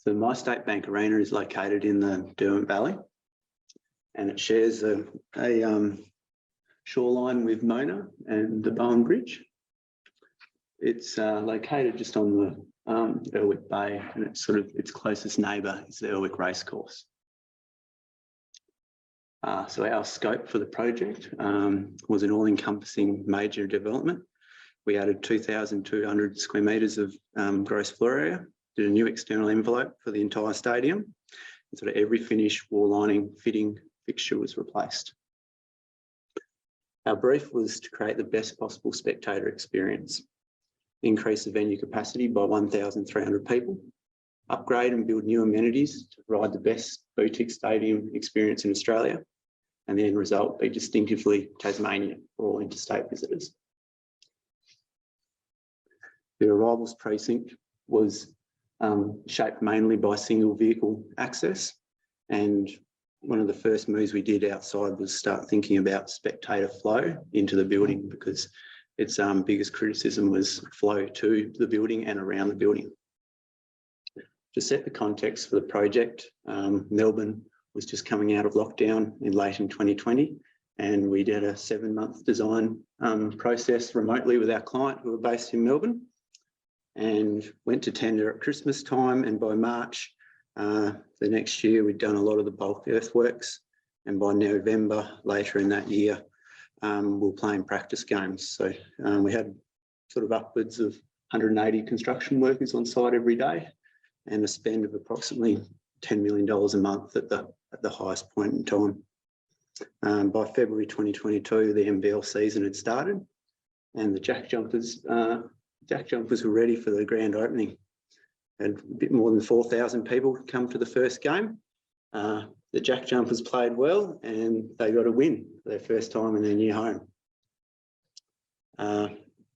So MyState Bank Arena is located in the Derwent Valley, and it shares a shoreline with Mona and the Bowen Bridge. It's located just on the Erwick Bay, and it's its closest neighbour is the Erwick Racecourse. So our scope for the project was an all-encompassing major development. We added 2,200 square metres of gross floor area, did a new external envelope for the entire stadium, and every finish, wall lining, fitting, fixture was replaced. Our brief was to create the best possible spectator experience, increase the venue capacity by 1,300 people, upgrade and build new amenities to provide the best boutique stadium experience in Australia, and the end result be distinctively Tasmania for all interstate visitors. The arrivals precinct was shaped mainly by single vehicle access, and one of the first moves we did outside was start thinking about spectator flow into the building, because its biggest criticism was flow to the building and around the building. To set the context for the project, Melbourne was just coming out of lockdown late in 2020, and we did a 7-month design process remotely with our client who were based in Melbourne, and went to tender at Christmas time, and by March the next year we'd done a lot of the bulk earthworks, and by November later in that year we were playing practice games. So we had upwards of 180 construction workers on site every day, and a spend of approximately $10 million a month at the highest point in time. By February 2022 the NBL season had started, and the Jack Jumpers were ready for the grand opening. And a bit more than 4,000 people come to the first game. The Jack Jumpers played well, and they got a win for their first time in their new home.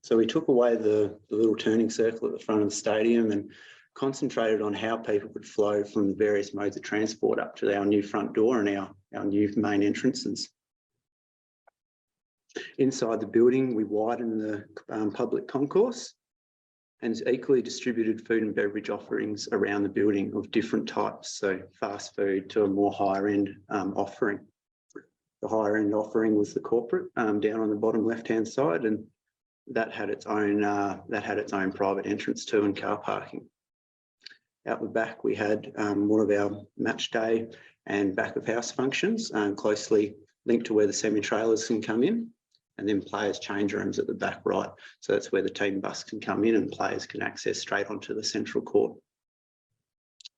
So we took away the little turning circle at the front of the stadium and concentrated on how people could flow from the various modes of transport up to our new front door and our new main entrances. Inside the building, we widened the public concourse, and equally distributed food and beverage offerings around the building of different types, so fast food to a more higher end offering. The higher end offering was the corporate down on the bottom left hand side, and that had its own private entrance to and car parking. Out the back we had one of our match day and back of house functions closely linked to where the semi-trailers can come in, and then players' change rooms at the back right. So that's where the team bus can come in and players can access straight onto the central court.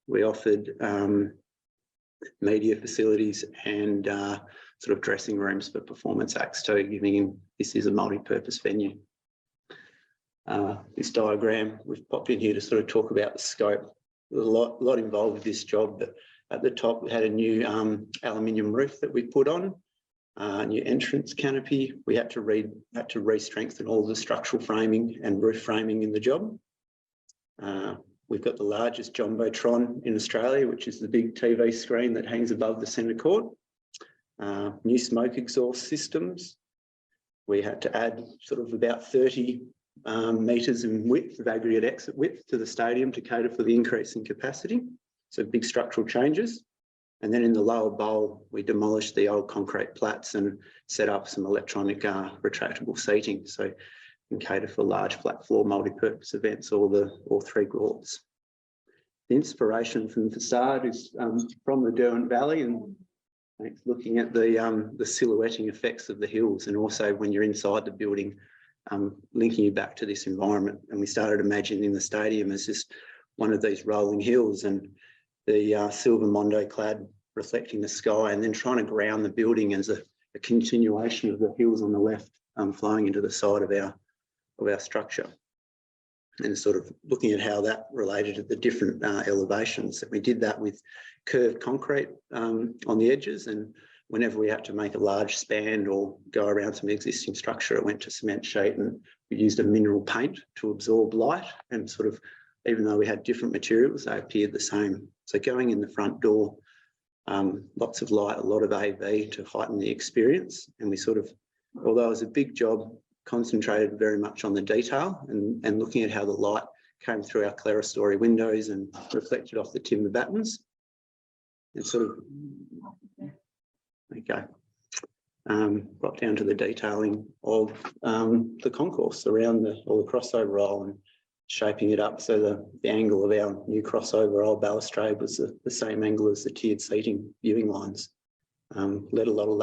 We offered media facilities and dressing rooms for performance acts too, giving this is a multi-purpose venue. This diagram we've popped in here to talk about the scope. There's a lot involved with this job, but at the top we had a new aluminium roof that we put on. New entrance canopy. We had to re-strengthen all the structural framing and roof framing in the job. We've got the largest Jumbotron in Australia, which is the big TV screen that hangs above the centre court. New smoke exhaust systems. We had to add about 30 metres in width of aggregate exit width to the stadium to cater for the increase in capacity. So big structural changes. And then in the lower bowl, we demolished the old concrete plats and set up some electronic retractable seating, so you can cater for large flat floor multi-purpose events, all 3 courts. The inspiration from the facade is from the Derwent Valley, and it's looking at the silhouetting effects of the hills, and also when you're inside the building, linking you back to this environment. And we started imagining the stadium as just one of these rolling hills, and the silver mondo clad reflecting the sky, and then trying to ground the building as a continuation of the hills on the left flowing into the side of our structure, and looking at how that related to the different elevations. We did that with curved concrete on the edges, and whenever we had to make a large span or go around some existing structure, it went to cement sheet, and we used a mineral paint to absorb light, and even though we had different materials, they appeared the same. So going in the front door, lots of light, a lot of AV to heighten the experience. And we although it was a big job, concentrated very much on the detail and looking at how the light came through our clerestory windows and reflected off the timber battens. And sort of, okay, got down to the detailing of the concourse around the crossover aisle and shaping it up so the angle of our new crossover aisle balustrade was the same angle as the tiered seating viewing lines. Let a lot of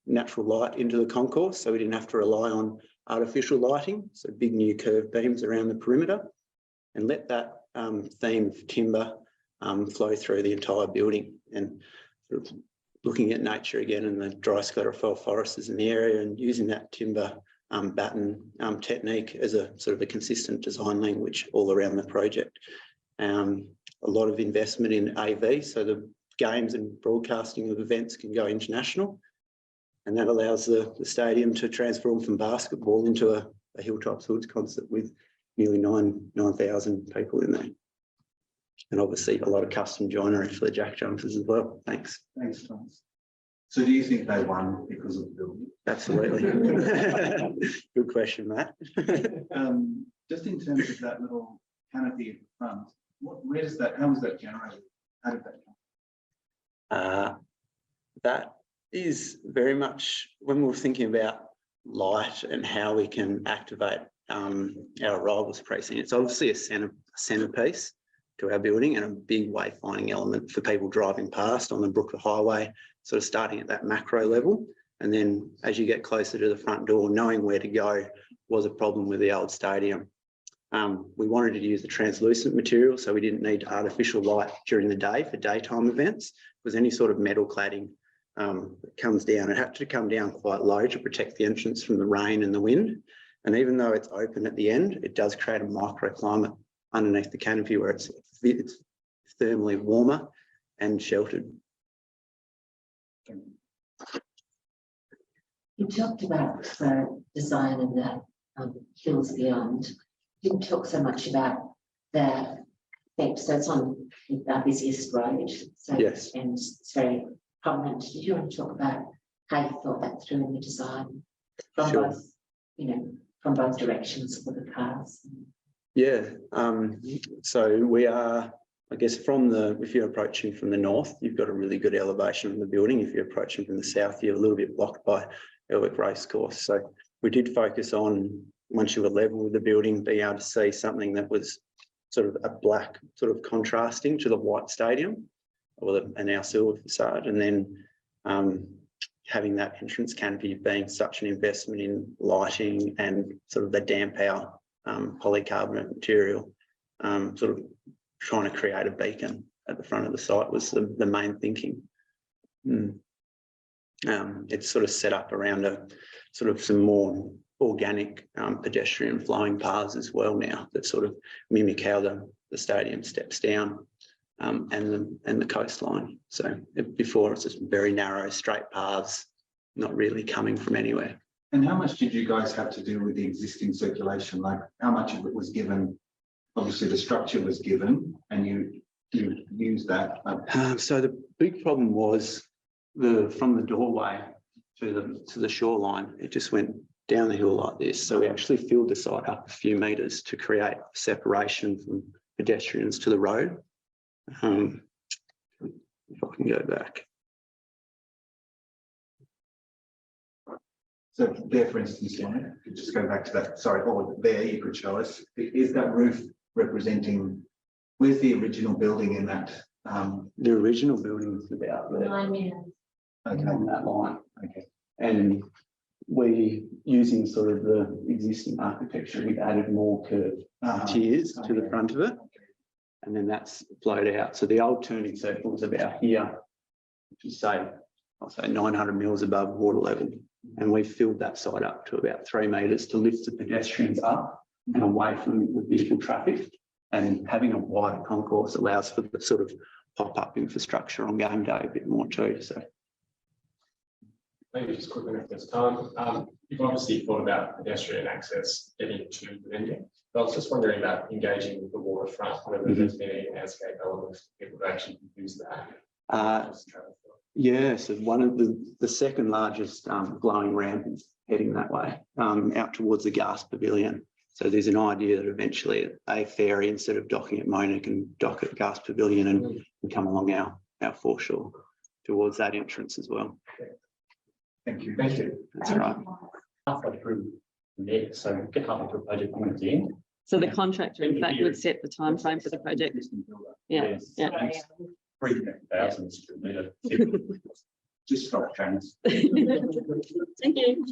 natural light into the concourse, so we didn't have to rely on artificial lighting, so big new curved beams around the perimeter, and let that theme of timber flow through the entire building, and sort of looking at nature again and the dry sclerophyll forests in the area, and using that timber batten technique as a sort of a consistent design language all around the project. A lot of investment in AV, so the games and broadcasting of events can go international, and that allows the stadium to transform from basketball into a Hilltops Hoods concert with nearly 9,000 people in there. And obviously a lot of custom joinery for the jack jumpers as well. Thanks. Thanks, Thomas. So do you think they won because of the building? Absolutely. Good question, Matt. Just in terms of that little canopy at the front, where does that, how was that generated? How did that come? That is very much when we were thinking about light and how we can activate our arrivals precinct. It's obviously a centerpiece to our building and a big wayfinding element for people driving past on the Brooker Highway, sort of starting at that macro level. And then as you get closer to the front door, knowing where to go was a problem with the old stadium. We wanted to use the translucent material, so we didn't need artificial light during the day for daytime events. Because any sort of metal cladding that comes down, it had to come down quite low to protect the entrance from the rain and the wind. And even though it's open at the end, it does create a microclimate underneath the canopy where it's thermally warmer and sheltered. You talked about the design and the hills beyond. You didn't talk so much about the effect. So it's on our busiest road. So yes, and it's very prominent. Did you want to talk about how you thought that through in the design from sure. both, from both directions for the cars? Yeah. So we are, I guess, if you're approaching from the north, you've got a really good elevation of the building. If you're approaching from the south, you're a little bit blocked by Elwick Racecourse. So we did focus on, once you were level with the building, being able to see something that was sort of a black, sort of contrasting to the white stadium and our silver facade. And then having that entrance canopy being such an investment in lighting and sort of the damp hour polycarbonate material, sort of trying to create a beacon at the front of the site was the main thinking. It's sort of set up around a sort of some more organic pedestrian flowing paths as well now that sort of mimic how the stadium steps down and the coastline. So before it's just very narrow straight paths, not really coming from anywhere. And how much did you guys have to do with the existing circulation? Like how much of it was given? Obviously the structure was given and you used that. So the big problem was from the doorway to the shoreline, it just went down the hill like this. So we actually filled the site up a few metres to create separation from pedestrians to the road. If I can go back. So there, for instance, just go back to that, sorry, or there you could show us, is that roof representing, where's the original building in that? The original building is about there. Okay. On that line. Okay. And we, using sort of the existing architecture, we've added more curved tiers to the front of it. And then that's flowed out. So the old turning circle was about here, which is I'll say 900 mils above water level. And we filled that side up to about 3 metres to lift the pedestrians up and away from the vehicle traffic. And having a wider concourse allows for the sort of pop-up infrastructure on game day a bit more too. So maybe just quickly if there's time. You've obviously thought about pedestrian access getting to the venue. But I was just wondering about engaging with the waterfront, whether there's been any landscape elements for people to actually use that. Yeah, so one of the second largest glowing ramp is heading that way, out towards the gas pavilion. So there's an idea that eventually a ferry, instead of docking at Mona, can dock at Gas Pavilion and come along our foreshore towards that entrance as well. Thank you. Thank you. That's right. Halfway through there, so get halfway through a project coming at the end. So the contractor, in fact, would set the time frame for the project. Yeah, yeah. 300,000 square metre. Just stop, James. Thank you.